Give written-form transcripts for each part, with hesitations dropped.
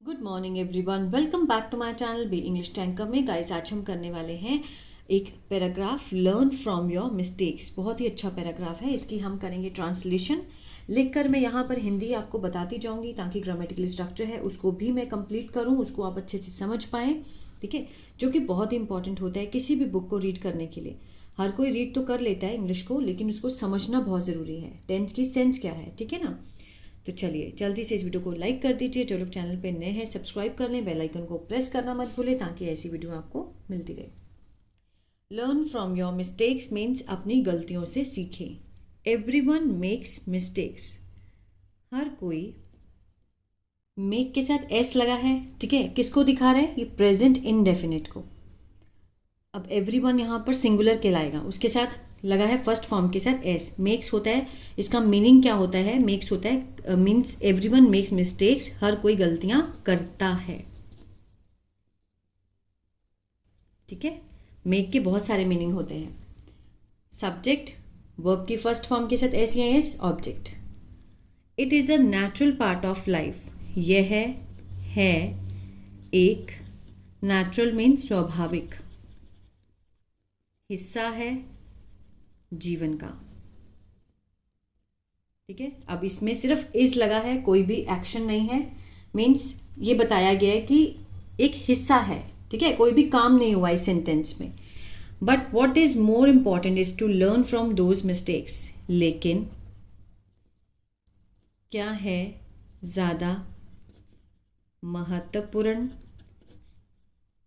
Good morning everyone, welcome back to my channel B English tanker में। Guys, आज हम करने वाले हैं एक paragraph, learn from your mistakes. बहुत ही अच्छा पैराग्राफ है, इसकी हम करेंगे ट्रांसलेशन। लिखकर मैं यहाँ पर हिंदी आपको बताती जाऊँगी ताकि ग्रामेटिकल स्ट्रक्चर है उसको भी मैं कंप्लीट करूँ, उसको आप अच्छे से समझ पाएँ। ठीक है, जो कि बहुत ही इंपॉर्टेंट होता है किसी भी बुक को रीड करने के लिए। हर कोई रीड तो कर लेता है इंग्लिश को, लेकिन उसको समझना बहुत ज़रूरी है। टेंस की सेंस क्या है, ठीक है ना। तो चलिए जल्दी से इस वीडियो को लाइक कर दीजिए। जो लोग चैनल पे नए हैं सब्सक्राइब कर लें, बेल आइकन को प्रेस करना मत भूलें ताकि ऐसी वीडियो आपको मिलती रहे। Learn from your mistakes means अपनी गलतियों से सीखें। Everyone makes mistakes. हर कोई, मेक के साथ एस लगा है, ठीक है, किसको दिखा रहा है? ये प्रेजेंट इनडेफिनिट को। अब एवरीवन यहाँ पर सिंगुलर कहलाएगा, उसके साथ लगा है फर्स्ट फॉर्म के साथ एस। मेक्स होता है, इसका मीनिंग क्या होता है? मेक्स होता है मीन्स एवरीवन मेक्स मिस्टेक्स, हर कोई गलतियां करता है। ठीक है, मेक के बहुत सारे मीनिंग होते हैं। सब्जेक्ट, वर्ब की फर्स्ट फॉर्म के साथ एस या S, object. It is a natural part of life. यह है एक, नेचुरल मीन्स स्वाभाविक, हिस्सा है जीवन का। ठीक है, अब इसमें सिर्फ इज लगा है, कोई भी एक्शन नहीं है। मीन्स ये बताया गया है कि एक हिस्सा है, ठीक है, कोई भी काम नहीं हुआ इस सेंटेंस में। But what is more important is to learn from those mistakes. लेकिन क्या है ज़्यादा महत्वपूर्ण?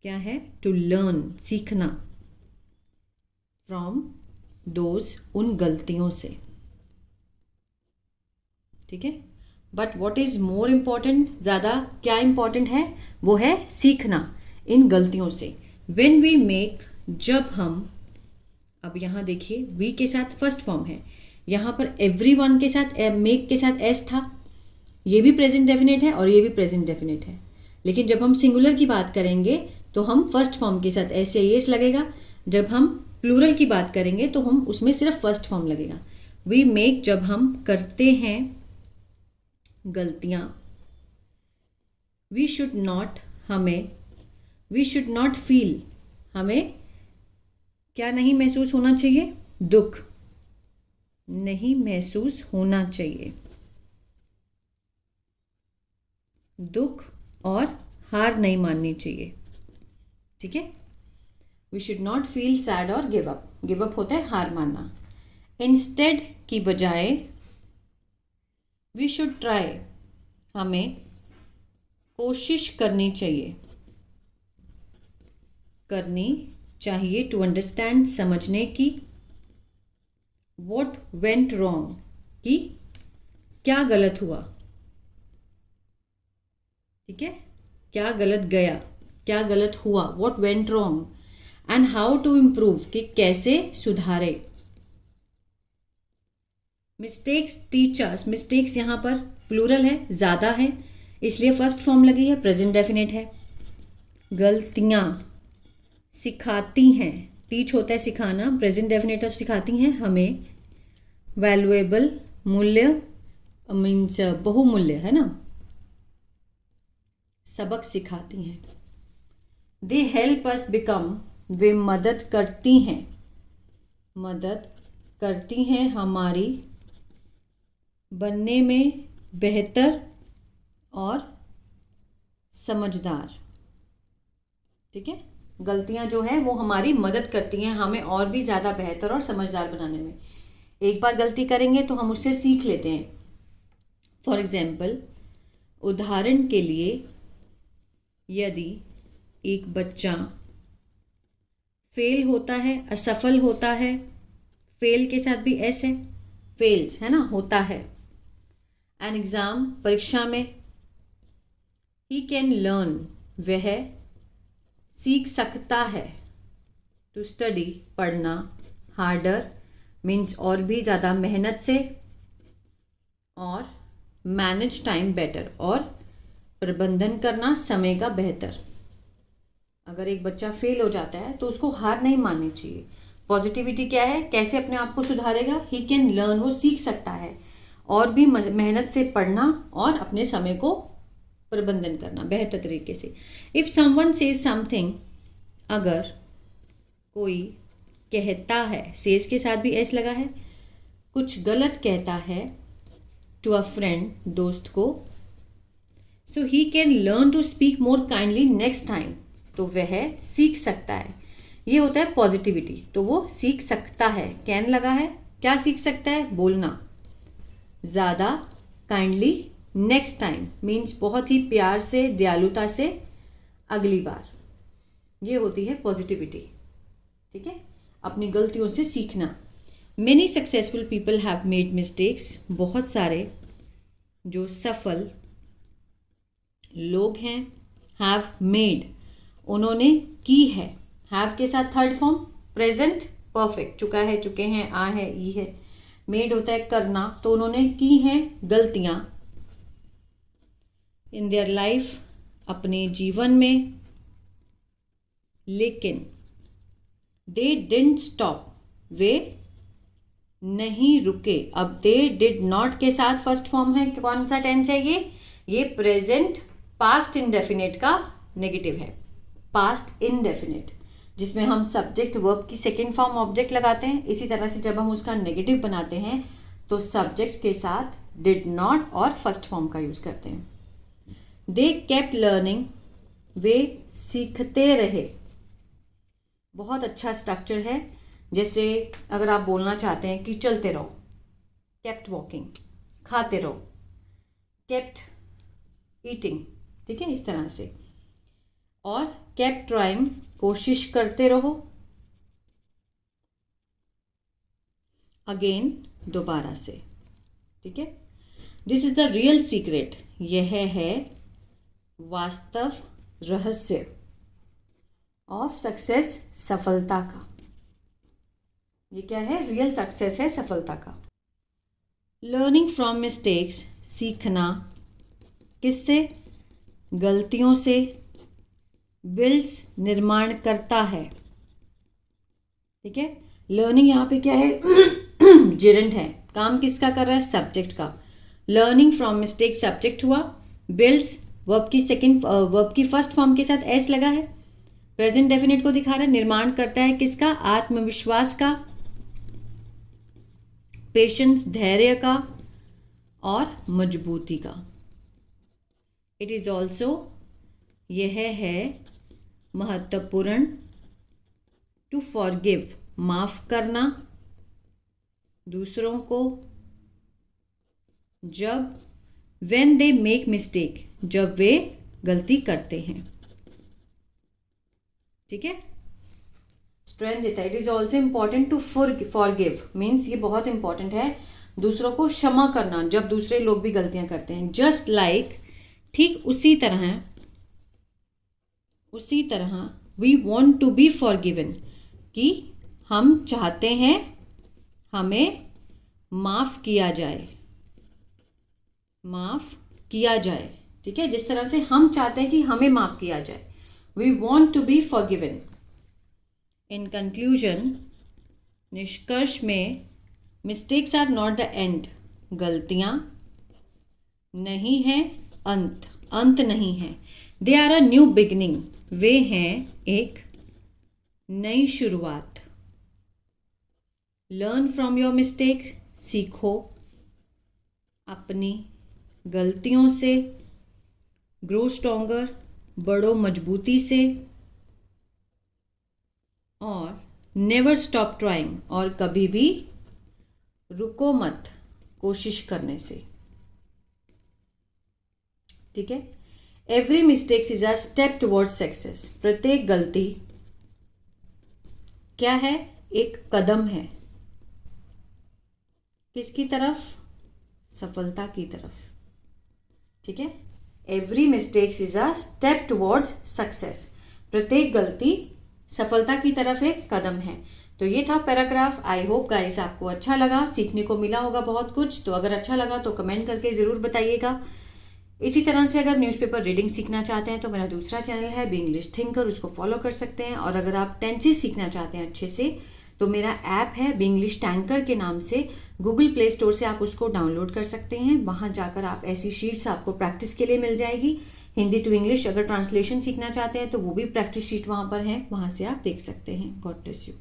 क्या है? टू लर्न, सीखना, फ्रॉम दोज, उन गलतियों से। ठीक है, but what is more important, ज़्यादा क्या इम्पॉर्टेंट है? वो है सीखना इन गलतियों से। वेन वी मेक, जब हम, अब यहाँ देखिए वी के साथ फर्स्ट फॉर्म है, यहाँ पर एवरीवन के साथ मेक के साथ एस था, ये भी प्रेजेंट डेफिनेट है और ये भी प्रेजेंट डेफिनेट है। लेकिन जब हम सिंगुलर की बात करेंगे तो हम फर्स्ट फॉर्म के साथ एस या एस लगेगा। जब हम प्लूरल की बात करेंगे तो हम उसमें सिर्फ फर्स्ट फॉर्म लगेगा। वी मेक, जब हम करते हैं गलतियां। वी शुड नॉट, हमें, वी शुड नॉट फील, हमें क्या नहीं महसूस होना चाहिए? दुख नहीं महसूस होना चाहिए। दुख और हार नहीं माननी चाहिए। ठीक है, we should not feel sad और गिव अप। गिव अप होता है हार मानना। इंस्टेड की बजाय वी शुड ट्राई, हमें कोशिश करनी चाहिए, करनी चाहिए। टू अंडरस्टैंड, समझने की। वॉट वेंट रॉन्ग, कि क्या गलत हुआ। ठीक है, क्या गलत गया, क्या गलत हुआ, what went wrong. And how to improve, कि कैसे सुधारे। मिस्टेक्स टीचर्स, मिस्टेक्स यहाँ पर प्लूरल है, ज़्यादा है, इसलिए फर्स्ट फॉर्म लगी है, प्रेजेंट डेफिनेट है। गलतियाँ सिखाती हैं, टीच होता है सिखाना, प्रेजेंट डेफिनेट ऑफ सिखाती हैं हमें। वैल्यूएबल, मूल्य मीन्स बहुमूल्य है ना, सबक सिखाती हैं। दे हेल्प अस बिकम, वे मदद करती हैं, मदद करती हैं हमारी बनने में बेहतर और समझदार। ठीक है, गलतियां जो है वो हमारी मदद करती हैं हमें और भी ज़्यादा बेहतर और समझदार बनाने में। एक बार गलती करेंगे तो हम उससे सीख लेते हैं। फॉर एग्जाम्पल, उदाहरण के लिए, यदि एक बच्चा फेल होता है, असफल होता है, फेल के साथ भी एस है, फेल्स है ना, होता है। एन एग्ज़ाम, परीक्षा में। ही कैन लर्न, वह सीख सकता है। टू स्टडी, पढ़ना। हार्डर मीन्स और भी ज़्यादा मेहनत से। और मैनेज टाइम बेटर, और प्रबंधन करना समय का बेहतर। अगर एक बच्चा फेल हो जाता है तो उसको हार नहीं माननी चाहिए। पॉजिटिविटी क्या है, कैसे अपने आप को सुधारेगा? ही कैन लर्न, वो सीख सकता है और भी मेहनत से पढ़ना और अपने समय को प्रबंधन करना बेहतर तरीके से। इफ़ समवन सेज समथिंग, अगर कोई कहता है, सेज के साथ भी एस लगा है, कुछ गलत कहता है, टू अ फ्रेंड, दोस्त को, so he can learn to speak more kindly next time, तो वह सीख सकता है। ये होता है पॉजिटिविटी, तो वो सीख सकता है, कैन लगा है, क्या सीख सकता है, बोलना ज़्यादा काइंडली नेक्स्ट टाइम, मीन्स बहुत ही प्यार से, दयालुता से अगली बार। ये होती है पॉजिटिविटी, ठीक है, अपनी गलतियों से सीखना। Many successful people have made mistakes, बहुत सारे जो सफल लोग हैं, हैव मेड, उन्होंने की है, हैव के साथ थर्ड फॉर्म प्रेजेंट परफेक्ट, चुका है, चुके हैं, आ है, ई है, मेड होता है करना, तो उन्होंने की हैं गलतियां इन देयर लाइफ, अपने जीवन में, लेकिन दे डिडंट स्टॉप, वे नहीं रुके। अब दे डिड नॉट के साथ फर्स्ट फॉर्म है, कौन सा टेंस है ये प्रेजेंट पास्ट इंडेफिनिट का नेगेटिव है, पास्ट इंडेफिनिट, जिसमें हम सब्जेक्ट वर्ब की सेकेंड फॉर्म ऑब्जेक्ट लगाते हैं। इसी तरह से जब हम उसका नेगेटिव बनाते हैं तो सब्जेक्ट के साथ डिड नॉट और फर्स्ट फॉर्म का यूज करते हैं। दे केप्ट लर्निंग, वे सीखते रहे, बहुत अच्छा स्ट्रक्चर है। जैसे अगर आप बोलना चाहते हैं कि चलते रहो, केप्ट वॉकिंग, खाते रहो, केप्ट ईटिंग, ठीक है, इस तरह से। और केप्ट ट्राइंग, कोशिश करते रहो, अगेन, दोबारा से, ठीक है। This is the real secret, यह है वास्तव रहस्य, ऑफ सक्सेस, सफलता का। ये क्या है, रियल सक्सेस है, सफलता का। लर्निंग फ्रॉम मिस्टेक्स, सीखना किससे, गलतियों से, बिल्ड्स, निर्माण करता है, ठीक है। लर्निंग यहाँ पे क्या है जिरंड है, काम किसका कर रहा है, सब्जेक्ट का। लर्निंग फ्रॉम मिस्टेक सब्जेक्ट हुआ, बिल्ड्स वर्ब की सेकंड, वर्ब की फर्स्ट फॉर्म के साथ एस लगा है, प्रेजेंट डेफिनेट को दिखा रहा है, निर्माण करता है किसका, आत्मविश्वास का, पेशेंस, धैर्य का, और मजबूती का। इट इज ऑल्सो, यह है महत्वपूर्ण, टू फॉरगिव, माफ करना दूसरों को, जब, व्हेन दे मेक मिस्टेक, जब वे गलती करते हैं, ठीक है। स्ट्रेंथ देता है। It is also important to forgive, means ये बहुत इंपॉर्टेंट है दूसरों को क्षमा करना जब दूसरे लोग भी गलतियां करते हैं। जस्ट लाइक, ठीक उसी तरह we want to be forgiven, कि हम चाहते हैं हमें माफ किया जाए, माफ किया जाए, ठीक है। जिस तरह से हम चाहते हैं कि हमें माफ किया जाए, we want to be forgiven. In conclusion, निष्कर्ष में, mistakes are not the end, गलतियां नहीं है अंत, अंत नहीं है। They are a new beginning, वे हैं एक नई शुरुआत। लर्न फ्रॉम योर मिस्टेक्स, सीखो अपनी गलतियों से। ग्रो स्ट्रॉन्गर, बढ़ो मजबूती से। और नेवर स्टॉप ट्राइंग, और कभी भी रुको मत कोशिश करने से, ठीक है। Every mistakes is a step towards success, प्रत्येक गलती क्या है, एक कदम है, किसकी तरफ, सफलता की तरफ, ठीक है। Every mistakes is a step towards success, प्रत्येक गलती सफलता की तरफ एक कदम है। तो ये था पैराग्राफ। आई होप गाइस आपको अच्छा लगा, सीखने को मिला होगा बहुत कुछ। तो अगर अच्छा लगा तो कमेंट करके ज़रूर बताइएगा। इसी तरह से अगर न्यूज़पेपर रीडिंग सीखना चाहते हैं तो मेरा दूसरा चैनल है बी इंग्लिश थिंकर, उसको फॉलो कर सकते हैं। और अगर आप टेंसेस सीखना चाहते हैं अच्छे से तो मेरा ऐप है बी इंग्लिश टैंकर के नाम से, गूगल प्ले स्टोर से आप उसको डाउनलोड कर सकते हैं। वहाँ जाकर आप ऐसी शीट्स आपको प्रैक्टिस के लिए मिल जाएगी। हिंदी टू इंग्लिश अगर ट्रांसलेशन सीखना चाहते हैं तो वो भी प्रैक्टिस शीट वहाँ पर है, वहाँ से आप देख सकते हैं। God bless you.